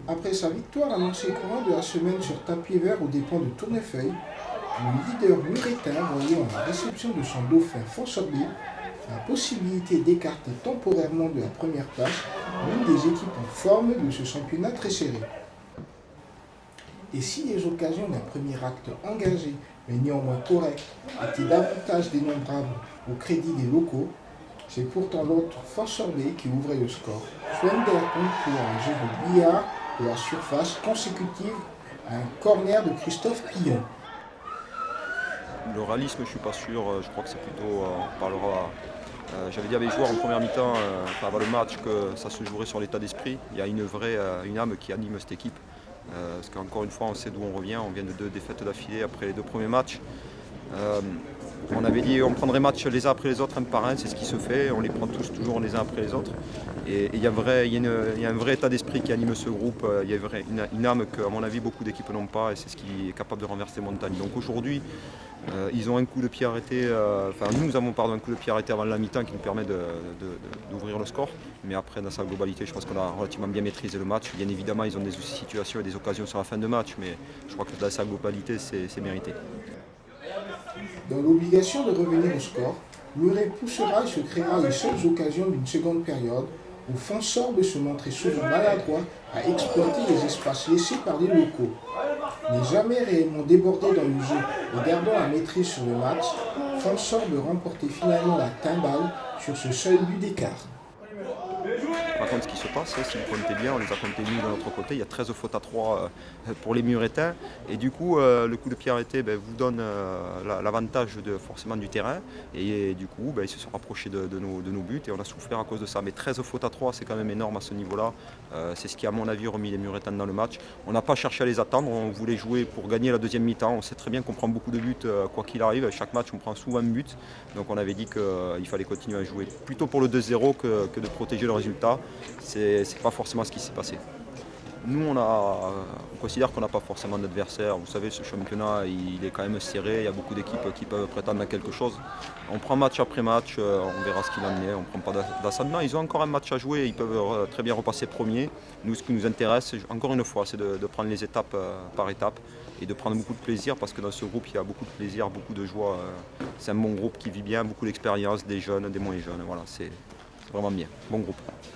Après sa victoire annoncée courant de la semaine sur tapis vert aux dépens de Tournefeuille, le leader muretin voyait en la réception de son dauphin Fonsorbi la possibilité d'écarter temporairement de la première place l'une des équipes en forme de ce championnat très serré. Et si les occasions d'un premier acte engagé, mais néanmoins correct, étaient davantage dénombrables au crédit des locaux, c'est pourtant l'autre Fonsorbi qui ouvrait le score. Schwender pour un jeu de billard de la surface consécutive à un corner de Christophe Pillon. Le réalisme, je ne suis pas sûr. Je crois que c'est plutôt. On parlera. J'avais dit à mes joueurs en première mi-temps, avant le match, que ça se jouerait sur l'état d'esprit. Il y a une âme qui anime cette équipe. Parce qu'encore une fois, on sait d'où on revient. On vient de 2 défaites d'affilée après les 2 premiers matchs. On avait dit qu'on prendrait match les uns après les autres, un par un, c'est ce qui se fait. On les prend tous toujours les uns après les autres. Et il y a un vrai état d'esprit qui anime ce groupe. Il y a une âme qu'à mon avis beaucoup d'équipes n'ont pas et c'est ce qui est capable de renverser les montagnes. Donc aujourd'hui, ils ont un coup de pied arrêté, nous avons un coup de pied arrêté avant la mi-temps qui nous permet d'ouvrir le score. Mais après, dans sa globalité, je pense qu'on a relativement bien maîtrisé le match. Bien évidemment, ils ont des situations et des occasions sur la fin de match, mais je crois que dans sa globalité, c'est mérité. Dans l'obligation de revenir au score, Muret poussera et se créera les seules occasions d'une seconde période où Fonsorbe se montrait souvent maladroit à exploiter les espaces laissés par les locaux. N'est jamais réellement débordé dans le jeu et gardant la maîtrise sur le match, Fonsorbe remportait finalement la timbale sur ce seul but d'écart. Par contre, ce qui se passe, si vous comptez bien, on les a comptés nous de notre côté, il y a 13 fautes à 3 pour les Murettins. Et du coup, le coup de pied arrêté vous donne l'avantage forcément du terrain. Et du coup, ils se sont rapprochés de nos buts et on a souffert à cause de ça. Mais 13 fautes à 3, c'est quand même énorme à ce niveau-là. C'est ce qui, à mon avis, a remis les Murettins dans le match. On n'a pas cherché à les attendre, on voulait jouer pour gagner la deuxième mi-temps. On sait très bien qu'on prend beaucoup de buts quoi qu'il arrive. Chaque match, on prend souvent un but. Donc on avait dit qu'il fallait continuer à jouer plutôt pour le 2-0 que de protéger le résultat. C'est pas forcément ce qui s'est passé. Nous, on considère qu'on n'a pas forcément d'adversaire. Vous savez, ce championnat, il est quand même serré. Il y a beaucoup d'équipes qui peuvent prétendre à quelque chose. On prend match après match, on verra ce qu'il en est. On ne prend pas d'ascendant. Ils ont encore un match à jouer. Ils peuvent très bien repasser premier. Nous, ce qui nous intéresse, encore une fois, c'est de prendre les étapes par étapes et de prendre beaucoup de plaisir parce que dans ce groupe, il y a beaucoup de plaisir, beaucoup de joie. C'est un bon groupe qui vit bien, beaucoup d'expérience, des jeunes, des moins jeunes. Voilà, c'est vraiment bien. Bon groupe.